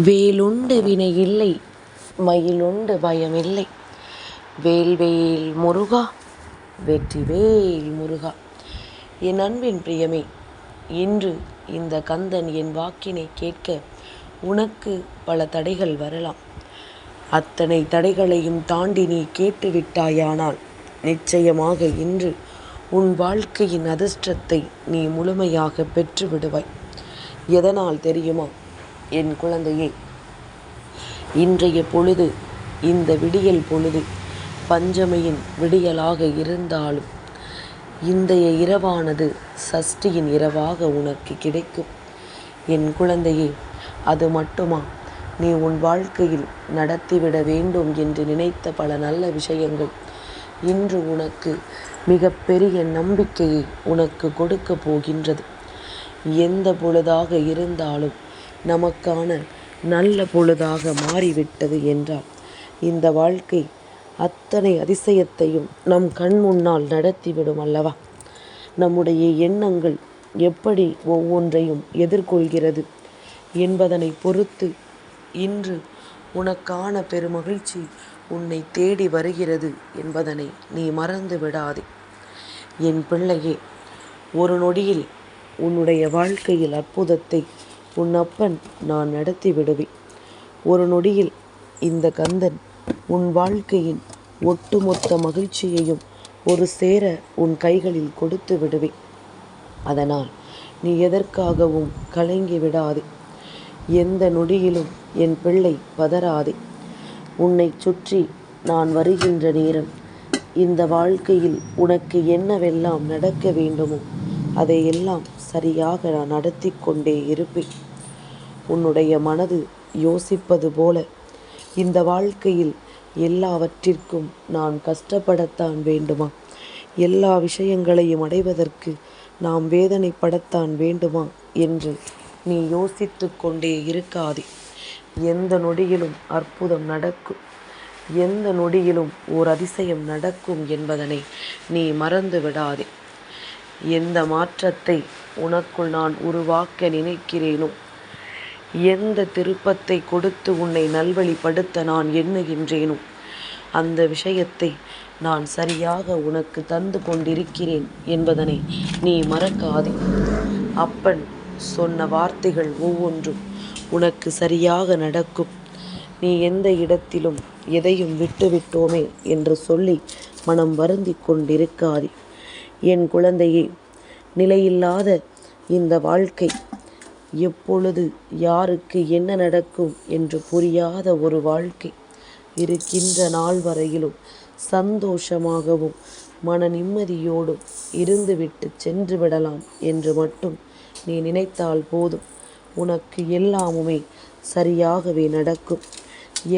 வேலுண்டு வினையில்லை மயிலுண்டு பயமில்லை. வேல்வேல் முருகா வெற்றிவேல் முருகா. என் அன்பின் பிரியமே, இன்று இந்த கந்தன் என் வாக்கினை கேட்க உனக்கு பல தடைகள் வரலாம். அத்தனை தடைகளையும் தாண்டி நீ கேட்டுவிட்டாயானால் நிச்சயமாக இன்று உன் வாழ்க்கையின் அதிர்ஷ்டத்தை நீ முழுமையாக பெற்று விடுவாய். எதனால் தெரியுமா என் குழந்தையே? இன்றைய பொழுது, இந்த விடியல் பொழுது பஞ்சமியின் விடியலாக இருந்தாலும் இன்றைய இரவானது சஷ்டியின் இரவாக உனக்கு கிடைக்கும். என் குழந்தையே, அது மட்டுமா, நீ உன் வாழ்க்கையில் நடத்திவிட வேண்டும் என்று நினைத்த பல நல்ல விஷயங்கள் இன்று உனக்கு மிகப்பெரிய நம்பிக்கையை உனக்கு கொடுக்க போகின்றது. எந்த பொழுதாக இருந்தாலும் நமக்கான நல்ல பொழுதாக மாறிவிட்டது என்றால் இந்த வாழ்க்கை அத்தனை அதிசயத்தையும் நம் கண் முன்னால் நடத்திவிடும் அல்லவா? நம்முடைய எண்ணங்கள் எப்படி ஒவ்வொன்றையும் எதிர்கொள்கிறது என்பதனை பொறுத்து இன்று உனக்கான பெருமகிழ்ச்சி உன்னை தேடி வருகிறது என்பதனை நீ மறந்து விடாதே. என் பிள்ளையே, ஒரு நொடியில் உன்னுடைய வாழ்க்கையில் அற்புதத்தை உன் அப்பன் நான் நடத்தி விடுவேன். ஒரு நொடியில் இந்த கந்தன் உன் வாழ்க்கையின் ஒட்டுமொத்த மகிழ்ச்சியையும் ஒரு சேர உன் கைகளில் கொடுத்து விடுவேன். அதனால் நீ எதற்காகவும் கலங்கி விடாதே. எந்த நொடியிலும் என் பிள்ளை பதறாதே. உன்னை சுற்றி நான் வருகின்ற நேரம் இந்த வாழ்க்கையில் உனக்கு என்னவெல்லாம் நடக்க வேண்டுமோ அதையெல்லாம் சரியாக நான் நடத்தி கொண்டே இருப்பேன். உன்னுடைய மனது யோசிப்பது போல இந்த வாழ்க்கையில் எல்லாவற்றிற்கும் நான் கஷ்டப்படத்தான் வேண்டுமா? எல்லா விஷயங்களையும் அடைவதற்கு நாம் வேதனைப்படத்தான் வேண்டுமா என்று நீ யோசித்து கொண்டே இருக்காதே. எந்த நொடியிலும் அற்புதம் நடக்கும், எந்த நொடியிலும் ஓர் அதிசயம் நடக்கும் என்பதனை நீ மறந்து விடாதே. எந்த மாற்றத்தை உனக்குள் நான் உருவாக்க நினைக்கிறேனோ, எந்த திருப்பத்தை கொடுத்து உன்னை நல்வழிப்படுத்த நான் எண்ணுகின்றேனோ அந்த விஷயத்தை நான் சரியாக உனக்கு தந்து கொண்டிருக்கிறேன் என்பதனை நீ மறக்காதே. அப்பன் சொன்ன வார்த்தைகள் ஒவ்வொன்றும் உனக்கு சரியாக நடக்கும். நீ எந்த இடத்திலும் எதையும் விட்டுவிட்டோமே என்று சொல்லி மனம் வருந்தி கொண்டிருக்காதே. என் குழந்தையே, நிலையில்லாத இந்த வாழ்க்கை, எப்பொழுது யாருக்கு என்ன நடக்கும் என்று புரியாத ஒரு வாழ்க்கை. இருக்கின்ற நாள் வரையிலும் சந்தோஷமாகவும் மன நிம்மதியோடும் இருந்துவிட்டு சென்று விடலாம் என்று மட்டும் நீ நினைத்தால் போதும். உனக்கு எல்லாமுமே சரியாகவே நடக்கும்.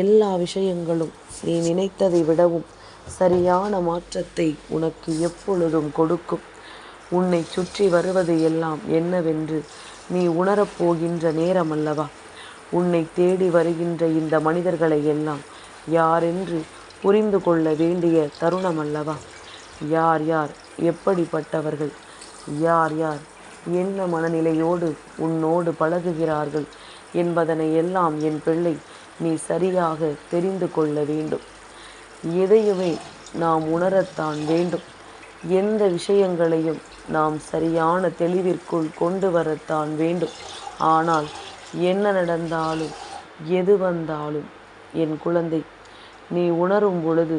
எல்லா விஷயங்களும் நீ நினைத்ததை விடவும் சரியான மாற்றத்தை உனக்கு எப்பொழுதும் கொடுக்கும். உன்னை சுற்றி வருவது எல்லாம் என்னவென்று நீ உணரப்போகின்ற நேரம் அல்லவா? உன்னை தேடி வருகின்ற இந்த மனிதர்களை எல்லாம் யாரென்று புரிந்து கொள்ள வேண்டிய தருணம் அல்லவா? யார் யார் எப்படிப்பட்டவர்கள், யார் யார் என்ன மனநிலையோடு உன்னோடு பழகுகிறார்கள் என்பதனை எல்லாம் என் பிள்ளை நீ சரியாக தெரிந்து கொள்ள வேண்டும். எதையுமே நாம் உணரத்தான் வேண்டும். எந்த விஷயங்களையும் நாம் சரியான தெளிவிற்குள் கொண்டு வரத்தான் வேண்டும். ஆனால் என்ன நடந்தாலும் எது வந்தாலும் என் குழந்தை, நீ உணரும் பொழுது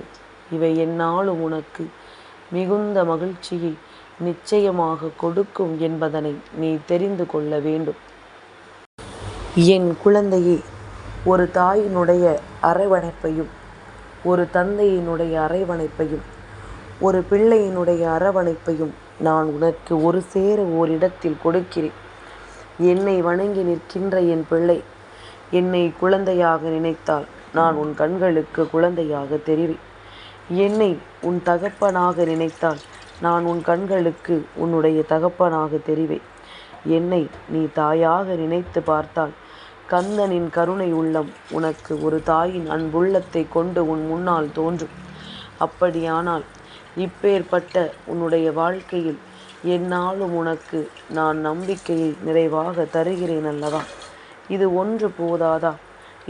இவை என்னாலும் உனக்கு மிகுந்த மகிழ்ச்சியை நிச்சயமாக கொடுக்கும் என்பதனை நீ தெரிந்து கொள்ள வேண்டும். என் குழந்தையே, ஒரு தாயினுடைய அரவணைப்பையும் ஒரு தந்தையினுடைய அரவணைப்பையும் ஒரு பிள்ளையினுடைய அரவணைப்பையும் நான் உனக்கு ஒரு சேர ஓரிடத்தில் கொடுக்கிறேன். என்னை வணங்கி நிற்கின்ற என் பிள்ளை, என்னை குழந்தையாக நினைத்தால் நான் உன் கண்களுக்கு குழந்தையாக தெரிவேன். என்னை உன் தகப்பனாக நினைத்தால் நான் உன் கண்களுக்கு உன்னுடைய தகப்பனாக தெரிவேன். என்னை நீ தாயாக நினைத்து பார்த்தால் கந்தனின் கருணை உள்ளம் உனக்கு ஒரு தாயின் அன்புள்ளத்தை கொண்டு உன் முன்னால் தோன்றும். அப்படியானால் இப்பேற்பட்ட உன்னுடைய வாழ்க்கையில் என்னாலும் உனக்கு நான் நம்பிக்கையை நிறைவாக தருகிறேன் அல்லவா? இது ஒன்று போதாதா?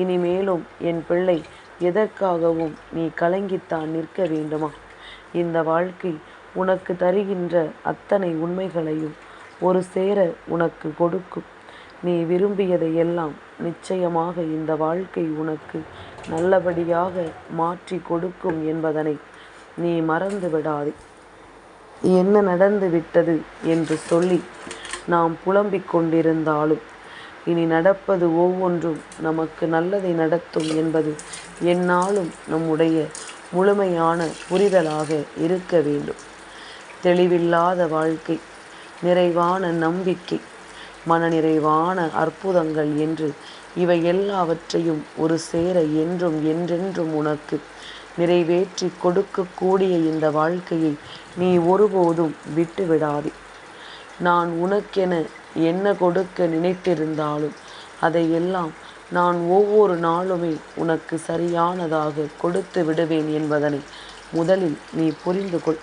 இனிமேலும் என் பிள்ளை எதற்காகவும் நீ கலங்கித்தான் நிற்க வேண்டுமா? இந்த வாழ்க்கை உனக்கு தருகின்ற அத்தனை உண்மைகளையும் ஒரு சேர உனக்கு கொடுக்கும். நீ விரும்பியதை எல்லாம் நிச்சயமாக இந்த வாழ்க்கை உனக்கு நல்லபடியாக மாற்றி கொடுக்கும் என்பதனை நீ மறந்து விடாதே. என்ன நடந்து விட்டது என்று சொல்லி நாம் புலம்பிக் கொண்டிருந்தாலும் இனி நடப்பது ஒவ்வொன்றும் நமக்கு நல்லதை நடத்தும் என்பது எந்நாளும் நம்முடைய முழுமையான புரிதலாக இருக்க வேண்டும். தெளிவில்லாத வாழ்க்கை, நிறைவான நம்பிக்கை, மனநிறைவான அற்புதங்கள் என்று இவை எல்லாவற்றையும் ஒரு சேர என்றும் என்றென்றும் உனக்கு நிறைவேற்றி கொடுக்கக்கூடிய இந்த வாழ்க்கையை நீ ஒருபோதும் விட்டு விடாதே. நான் உனக்கென என்ன கொடுக்க நினைத்திருந்தாலும் அதையெல்லாம் நான் ஒவ்வொரு நாளுமே உனக்கு சரியானதாக கொடுத்து விடுவேன் என்பதனை முதலில் நீ புரிந்து கொள்.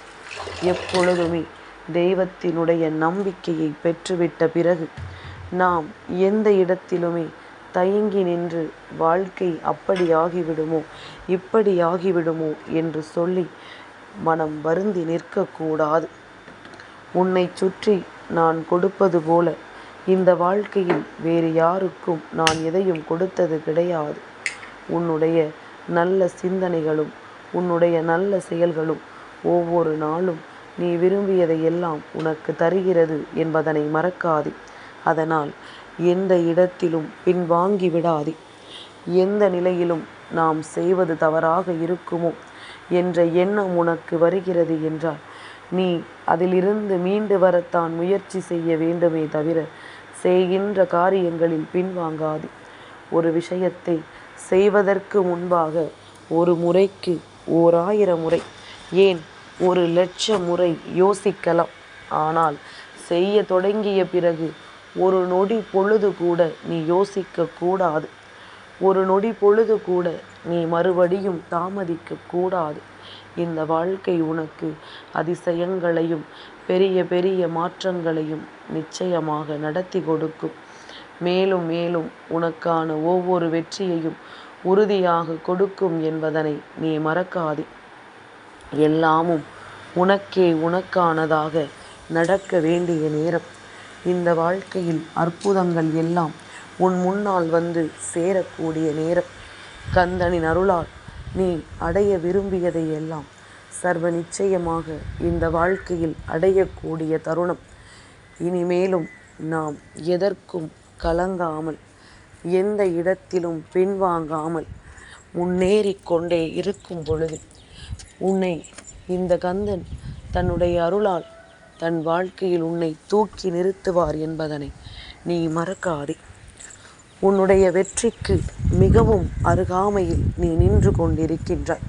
எப்பொழுதுமே தெய்வத்தினுடைய நம்பிக்கையை பெற்றுவிட்ட பிறகு நாம் எந்த இடத்திலுமே தயங்கி நின்று வாழ்க்கை அப்படி ஆகிவிடுமோ இப்படி ஆகிவிடுமோ என்று சொல்லி மனம் வருந்தி நிற்கக்கூடாது. உன்னை சுற்றி நான் கொடுப்பது போல இந்த வாழ்க்கையில் வேறு யாருக்கும் நான் எதையும் கொடுத்தது கிடையாது. உன்னுடைய நல்ல சிந்தனைகளும் உன்னுடைய நல்ல செயல்களும் ஒவ்வொரு நாளும் நீ விரும்பியதை எல்லாம் உனக்கு தருகிறது என்பதனை மறக்காதே. அதனால் எந்த இடத்திலும் பின்வாங்கி விடாதே. எந்த நிலையிலும் நாம் செய்வது தவறாக இருக்குமோ என்ற எண்ணம் உனக்கு வருகிறது என்றால் நீ அதிலிருந்து மீண்டு வரத்தான் முயற்சி செய்ய வேண்டுமே தவிர செய்கின்ற காரியங்களில் பின்வாங்காது. ஒரு விஷயத்தை செய்வதற்கு முன்பாக ஒரு முறைக்கு 1000 முறை, ஏன் 1,00,000 முறை யோசிக்கலாம். ஆனால் செய்ய தொடங்கிய பிறகு ஒரு நொடி பொழுது கூட நீ யோசிக்க கூடாது. ஒரு நொடி பொழுது கூட நீ மறுபடியும் தாமதிக்க கூடாது. இந்த வாழ்க்கை உனக்கு அதிசயங்களையும் பெரிய பெரிய மாற்றங்களையும் நிச்சயமாக நடத்தி கொடுக்கும். மேலும் மேலும் உனக்கான ஒவ்வொரு வெற்றியையும் உறுதியாக கொடுக்கும் என்பதனை நீ மறக்காதே. எல்லாமும் உனக்கே உனக்கானதாக நடக்க வேண்டிய நேரம். இந்த வாழ்க்கையில் அற்புதங்கள் எல்லாம் உன் முன்னால் வந்து சேரக்கூடிய நேரம். கந்தனின் அருளால் நீ அடைய விரும்பியதை எல்லாம் சர்வ நிச்சயமாக இந்த வாழ்க்கையில் அடையக்கூடிய தருணம். இனிமேலும் நாம் எதற்கும் கலங்காமல் எந்த இடத்திலும் பின்வாங்காமல் முன்னேறிக் கொண்டே இருக்கும் பொழுது உன்னை இந்த கந்தன் தன்னுடைய அருளால் தன் வாழ்க்கையில் உன்னை தூக்கி நிறுத்துவார் என்பதனை நீ மறக்காதே. உன்னுடைய வெற்றிக்கு மிகவும் அருகாமையில் நீ நின்று கொண்டிருக்கின்றாய்.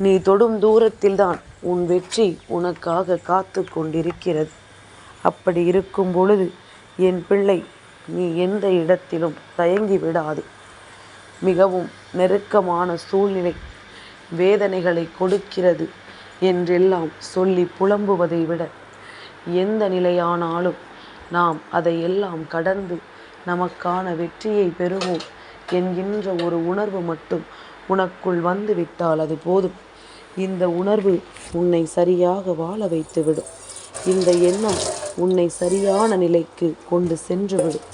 நீ தொடும் தூரத்தில்தான் உன் வெற்றி உனக்காக காத்து கொண்டிருக்கிறது. அப்படி இருக்கும் பொழுது என் பிள்ளை, நீ எந்த இடத்திலும் தயங்கி விடாதே. மிகவும் நெருக்கமான சூழ்நிலை வேதனைகளை கொடுக்கிறது என்றெல்லாம் சொல்லி புலம்புவதை விட எந்த நிலையானாலும் நாம் அதையெல்லாம் கடந்து நமக்கான வெற்றியை பெறுவோம் என்கின்ற ஒரு உணர்வு மட்டும் உனக்குள் வந்து விட்டால் அது போதும். இந்த உணர்வு உன்னை சரியாக வாழ வைத்துவிடும். இந்த எண்ணம் உன்னை சரியான நிலைக்கு கொண்டு சென்றுவிடும்.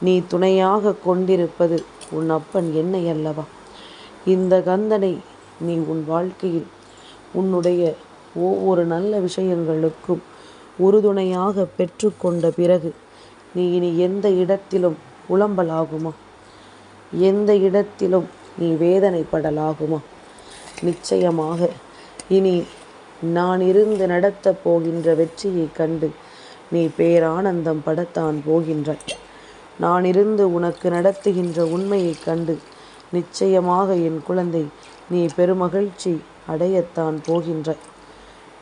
நீ துணையாக கொண்டிருப்பது உன் அப்பன் என்னை அல்லவா? இந்த கந்தனை நீ உன் வாழ்க்கையில் உன்னுடைய ஒவ்வொரு நல்ல விஷயங்களுக்கும் உறுதுணையாக பெற்றுக்கொண்ட பிறகு நீ இனி எந்த இடத்திலும் புலம்பலாகுமா? எந்த இடத்திலும் நீ வேதனைப்படலாகுமா? நிச்சயமாக இனி நான் இருந்து நடத்தப் போகின்ற வெற்றியை கண்டு நீ பேரானந்தம் படத்தான் போகின்றாய். நான் இருந்து உனக்கு நடத்துகின்ற உண்மையை கண்டு நிச்சயமாக என் குழந்தை நீ பெருமகிழ்ச்சி அடையத்தான் போகின்றாய்.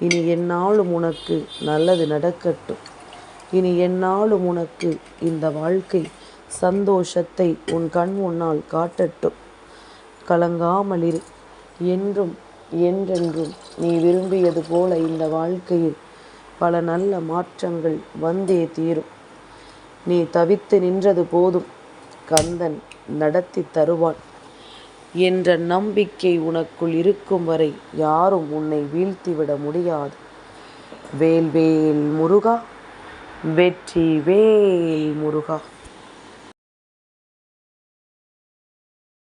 இனி எந்நாளும் உனக்கு நல்லது நடக்கட்டும். இனி எந்நாளும் உனக்கு இந்த வாழ்க்கை சந்தோஷத்தை உன் கண் முன்னால் காட்டட்டும். கலங்காமல் இரு. என்றும் என்றென்றும் நீ விரும்பியது போல இந்த வாழ்க்கையில் பல நல்ல மாற்றங்கள் வந்தே தீரும். நீ தவித்து நின்றது போதும். கந்தன் நடத்தி தருவான் என்ற நம்பிக்கை உனக்குள் இருக்கும் வரை யாரும் உன்னை வீழ்த்திவிட முடியாது. வேல்வேல் முருகா, வெற்றி வேல் முருகா.